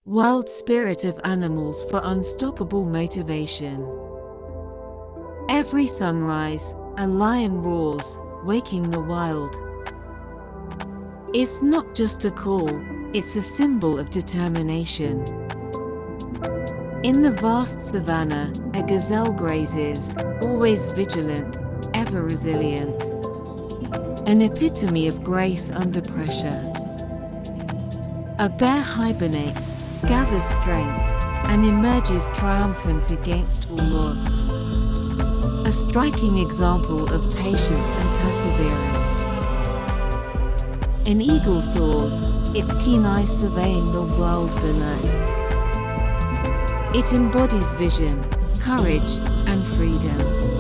wild spirit of animals for unstoppable motivation. Every sunrise, a lion roars, waking the wild. It's not just a call, it's a symbol of determination. In the vast savanna, a gazelle grazes, always vigilant, ever resilient. An epitome of grace under pressure. A bear hibernates, gathers strength, and emerges triumphant against all odds. A striking example of patience and perseverance. An eagle soars, its keen eyes surveying the world below. It embodies vision, courage, and freedom.